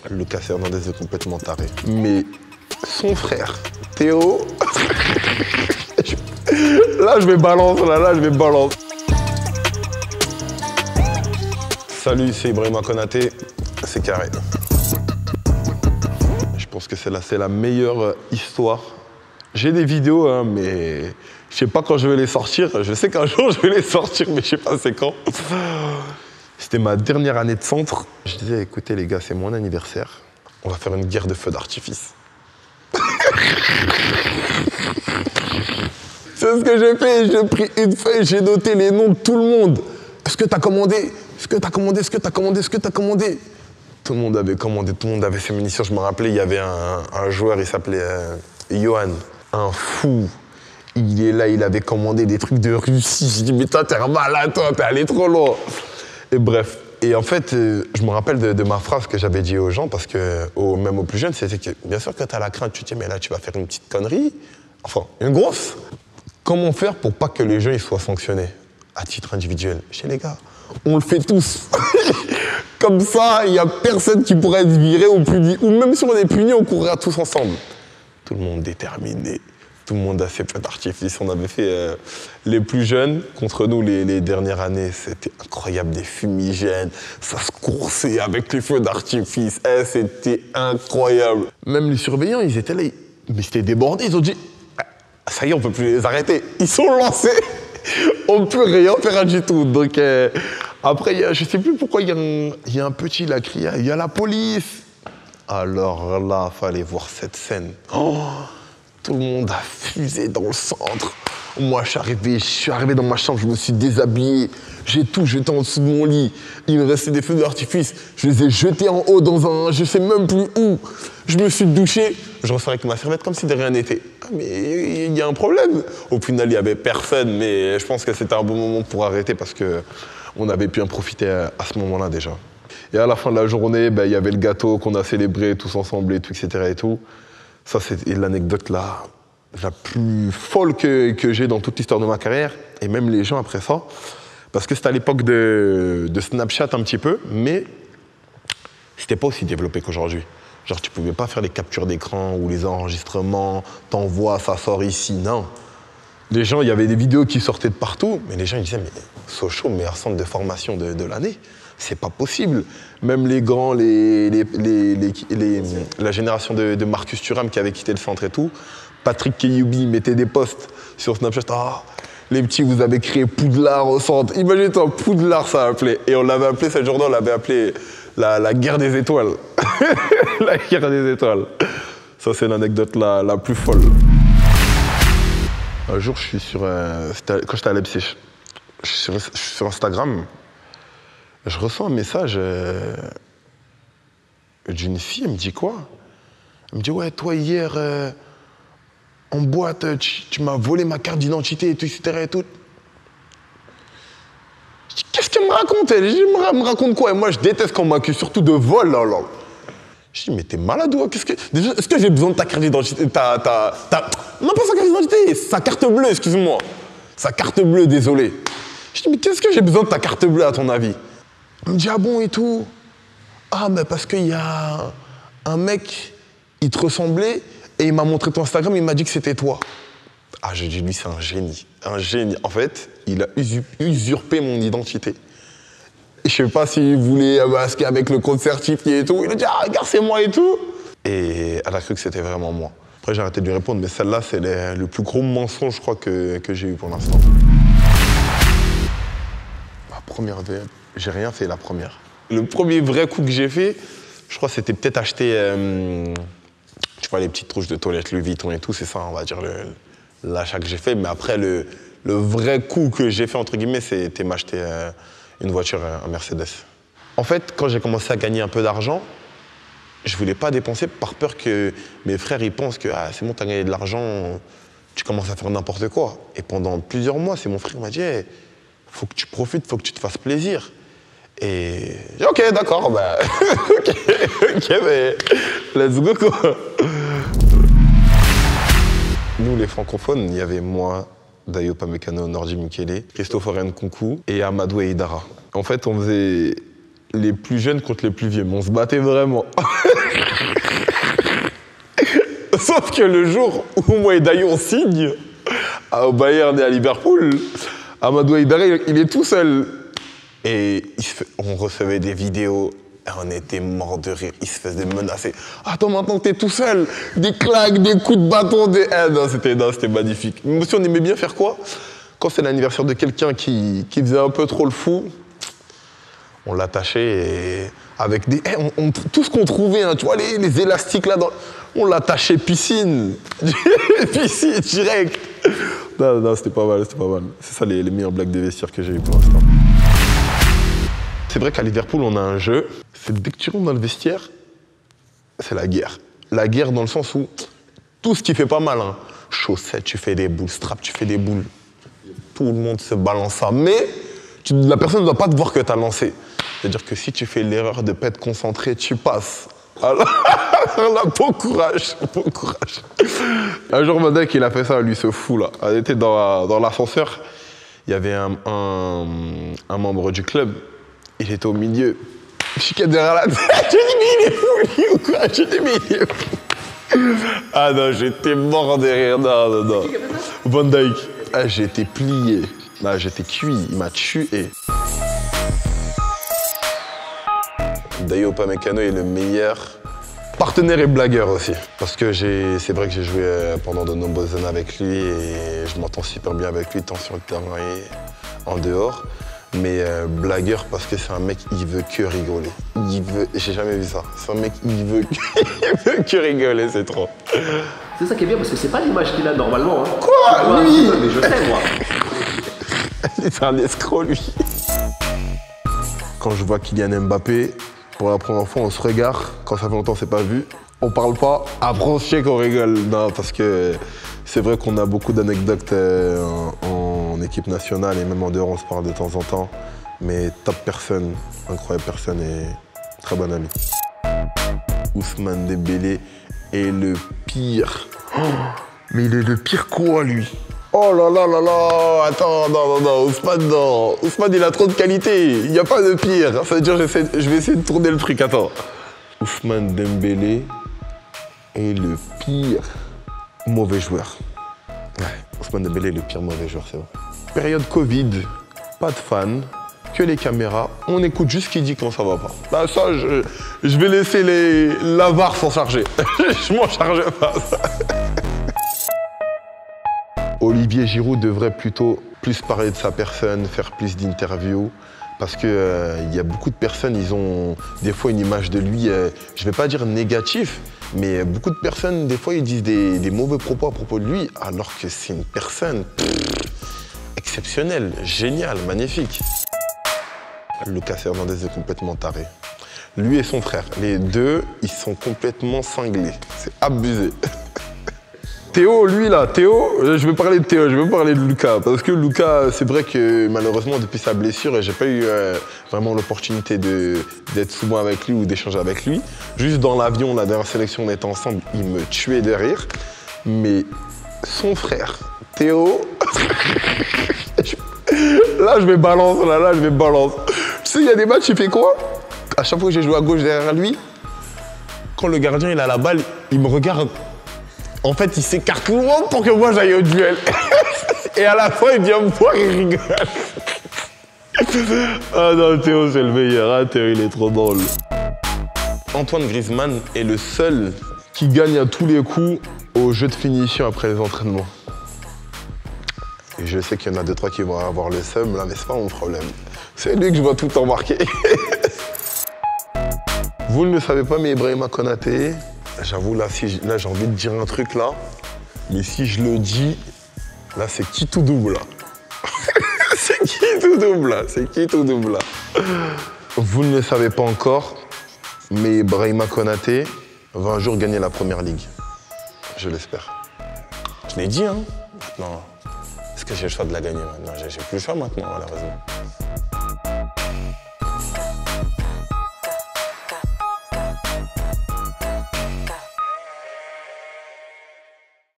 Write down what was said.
Lucas Hernandez est complètement taré. Mais son frère, Théo... Là, je vais balance, là, je vais balance. Salut, c'est Ibrahima Konaté, c'est carré. Je pense que c'est la meilleure histoire. J'ai des vidéos, hein, mais je sais pas quand je vais les sortir. Je sais qu'un jour, je vais les sortir, mais je sais pas c'est quand. C'était ma dernière année de centre. Je disais, écoutez les gars, c'est mon anniversaire. On va faire une guerre de feux d'artifice. C'est ce que j'ai fait. J'ai pris une feuille, j'ai noté les noms de tout le monde. Est-ce que t'as commandé? Est-ce que t'as commandé? Est-ce que t'as commandé? Est-ce que t'as commandé? Tout le monde avait commandé, tout le monde avait ses munitions. Je me rappelais, il y avait un joueur, il s'appelait Johan. Un fou. Il est là, il avait commandé des trucs de Russie. Je dis, mais toi, t'es malade, toi, t'es allé trop loin. Et bref. Et en fait, je me rappelle de ma phrase que j'avais dit aux gens, parce que, même aux plus jeunes, c'était que, bien sûr que t'as la crainte, tu te dis, mais là, tu vas faire une petite connerie. Enfin, une grosse. Comment faire pour pas que les gens ils soient sanctionnés à titre individuel? Chez les gars, on le fait tous. Comme ça, il n'y a personne qui pourrait être viré ou puni. Ou même si on est puni, on courra tous ensemble. Tout le monde déterminé. Tout le monde a ses feux d'artifice. On avait fait les plus jeunes contre nous les dernières années. C'était incroyable, des fumigènes. Ça se coursait avec les feux d'artifice. C'était incroyable. Même les surveillants, ils étaient là. Mais c'était débordé. Ils ont dit, ça y est, on peut plus les arrêter. Ils sont lancés. On ne peut rien faire du tout. Donc après, je ne sais plus pourquoi il y a un petit qui a crié, il y a la police. Alors là, il fallait voir cette scène. Oh, tout le monde a fusé dans le centre. Moi, je suis arrivé dans ma chambre, je me suis déshabillé. J'ai tout jeté en dessous de mon lit. Il me restait des feux d'artifice. Je les ai jetés en haut dans un... Je ne sais même plus où. Je me suis douché. Je ressors avec ma serviette comme si de rien n'était. Ah, mais il y a un problème. Au final, il n'y avait personne, mais je pense que c'était un bon moment pour arrêter parce qu'on avait pu en profiter à ce moment-là déjà. Et à la fin de la journée, il y avait le gâteau qu'on a célébré tous ensemble et tout, etc. Et tout. Ça, c'est l'anecdote la plus folle que j'ai dans toute l'histoire de ma carrière. Et même les gens après ça. Parce que c'était à l'époque de Snapchat un petit peu, mais c'était pas aussi développé qu'aujourd'hui. Genre, tu pouvais pas faire les captures d'écran ou les enregistrements, t'envoies, ça sort ici, non. Les gens, il y avait des vidéos qui sortaient de partout, mais les gens ils disaient, mais Sochaux, meilleur centre de formation de l'année, c'est pas possible. Même les grands, la génération de Marcus Thuram qui avait quitté le centre et tout, Patrick Keyoubi mettait des posts sur Snapchat, ah, les petits, vous avez créé Poudlard au centre. Imagine-toi, Poudlard, ça appelait. Et on l'avait appelé, cette journée, on l'avait appelé la guerre des étoiles. La guerre des étoiles. Ça, c'est l'anecdote la plus folle. Un jour, je suis sur... quand j'étais à Leipzig, je suis sur Instagram. Je reçois un message d'une fille. Elle me dit quoi? Elle me dit, ouais, toi, hier... en boîte, tu m'as volé ma carte d'identité et tout, etc. Et tout. Je dis, qu'est-ce qu'elle me raconte, elle? Je dis, elle me raconte quoi? Et moi, je déteste quand on m'accuse, surtout de vol, là. Je dis, mais t'es malade ou quoi? Déjà, est-ce que j'ai besoin de ta carte d'identité? Non, pas sa carte d'identité, sa carte bleue, excuse-moi. Sa carte bleue, désolé. Je dis, mais qu'est-ce que j'ai besoin de ta carte bleue, à ton avis? Elle me dit, ah bon, et tout? Ah, mais parce qu'il y a un mec, il te ressemblait, et il m'a montré ton Instagram, il m'a dit que c'était toi. Ah, je dis, lui, c'est un génie. Un génie. En fait, il a usurpé mon identité. Et je sais pas s'il voulait masquer avec le code certifié et tout. Il a dit, ah, regarde, c'est moi et tout. Et elle a cru que c'était vraiment moi. Après, j'ai arrêté de lui répondre, mais celle-là, c'est le plus gros mensonge, je crois, que j'ai eu pour l'instant. Ma première VM, j'ai rien fait la première. Le premier vrai coup que j'ai fait, je crois, c'était peut-être acheter... tu vois, les petites trouches de toilette, Louis Vuitton et tout, c'est ça, on va dire, l'achat que j'ai fait. Mais après, le vrai coup que j'ai fait, entre guillemets, c'était m'acheter une voiture, un Mercedes. En fait, quand j'ai commencé à gagner un peu d'argent, je voulais pas dépenser par peur que mes frères ils pensent que ah, c'est bon, t'as gagné de l'argent, tu commences à faire n'importe quoi. Et pendant plusieurs mois, c'est mon frère qui m'a dit hey, faut que tu profites, faut que tu te fasses plaisir. Et j'ai dit ok, d'accord, bah, ok, mais let's go quoi. Nous, les francophones, il y avait moi, Dayo Pamecano, Nordi Mukele, Christopher Nkunku et Amadou Eidara. En fait, on faisait les plus jeunes contre les plus vieux, mais on se battait vraiment. Sauf que le jour où moi et Dayo on signe au Bayern et à Liverpool, Amadou Aïdara, il est tout seul. Et on recevait des vidéos et on était morts de rire. Il se faisait menacer. Attends, maintenant t'es tout seul. Des claques, des coups de bâton. Non, c'était magnifique. Nous aussi, on aimait bien faire quoi? Quand c'est l'anniversaire de quelqu'un qui faisait un peu trop le fou, on l'attachait et avec des... tout ce qu'on trouvait, hein, tu vois, les élastiques là, on l'attachait piscine. Piscine, direct. Non, c'était pas mal, c'était pas mal. C'est ça les meilleures blagues des vestiaires que j'ai eues pour l'instant. C'est vrai qu'à Liverpool, on a un jeu. C'est dès que tu rentres dans le vestiaire, c'est la guerre. La guerre dans le sens où tout ce qui fait pas mal, hein. Chaussettes, tu fais des boules, straps, tu fais des boules. Tout le monde se balance ça. Mais la personne ne doit pas te voir que tu as lancé. C'est-à-dire que si tu fais l'erreur de ne pas être concentré, tu passes. Alors là, bon courage, bon courage. Un jour, mon mec, il a fait ça, lui, ce fou là. On était dans l'ascenseur. Il y avait un membre du club. Il était au milieu. Je suis derrière la tête. Je dis, mais il est fou, lui, ou quoi? Je dis, mais il est fou. Ah non, j'étais mort de rire. Non. Van Dijk. Ah, j'ai été plié. Ah, j'étais cuit. Il m'a tué. Dayo Upamecano est le meilleur partenaire et blagueur aussi. Parce que c'est vrai que j'ai joué pendant de nombreuses années avec lui et je m'entends super bien avec lui, tant sur le terrain et en dehors. Mais blagueur parce que c'est un mec, il veut que rigoler. J'ai jamais vu ça. C'est un mec, il veut que rigoler, c'est trop. C'est ça qui est bien parce que c'est pas l'image qu'il a normalement. Hein. Quoi? Lui? Mais je sais, moi. C'est un escroc, lui. Quand je vois Kylian Mbappé, pour la première fois, on se regarde. Quand ça fait longtemps qu'on s'est pas vu, on parle pas. Après, on sait qu'on rigole. Non, parce que c'est vrai qu'on a beaucoup d'anecdotes en équipe nationale et même en dehors, on se parle de temps en temps. Mais top personne, incroyable personne et très bon ami. Ousmane Dembélé est le pire. Oh, mais il est le pire quoi, lui? Oh là là là là, attends, non, Ousmane, non. Ousmane, il a trop de qualité, il n'y a pas de pire. Ça veut dire je vais essayer de tourner le truc, attends. Ousmane Dembélé est le pire mauvais joueur. Ouais, Ousmane Dembélé est le pire mauvais joueur, c'est vrai. Période Covid, pas de fans, que les caméras, on écoute juste ce qu'il dit quand ça va pas. Là, ça, je vais laisser la VAR s'en charger. Je m'en charge pas, ça. Olivier Giroud devrait plutôt plus parler de sa personne, faire plus d'interviews. Parce que y a beaucoup de personnes, ils ont des fois une image de lui, je vais pas dire négatif, mais beaucoup de personnes, des fois, ils disent des mauvais propos à propos de lui, alors que c'est une personne exceptionnelle, géniale, magnifique. Lucas Hernandez est complètement taré. Lui et son frère, les deux, ils sont complètement cinglés. C'est abusé. Théo, lui là, je vais parler de Théo, je vais parler de Lucas. Parce que Lucas, c'est vrai que malheureusement, depuis sa blessure, j'ai pas eu vraiment l'opportunité d'être souvent avec lui ou d'échanger avec lui. Juste dans l'avion, la dernière sélection, on était ensemble, il me tuait de rire. Mais son frère, Théo, là je vais balance, là je vais balance. Tu sais, il y a des matchs, il fait quoi? À chaque fois que j'ai joué à gauche derrière lui, quand le gardien il a la balle, il me regarde. En fait, il s'écarte loin pour que moi j'aille au duel. Et à la fin, il vient me voir et il rigole. Ah non, Théo, c'est le meilleur. Ah, Théo, il est trop drôle. Antoine Griezmann est le seul qui gagne à tous les coups au jeu de finition après les entraînements. Et je sais qu'il y en a 2-3 qui vont avoir le seum, là, mais c'est pas mon problème. C'est lui que je vois tout le temps marquer. Vous ne le savez pas, mais Ibrahima Konaté, j'avoue, là, j'ai envie de dire un truc, là. Mais si je le dis, là, c'est qui tout double, là. C'est qui tout double, là. C'est qui tout double, là. Vous ne le savez pas encore, mais Ibrahima Konaté va un jour gagner la Première Ligue. Je l'espère. Je l'ai dit, hein. Maintenant, est-ce que j'ai le choix de la gagner maintenant? J'ai plus le choix maintenant, malheureusement.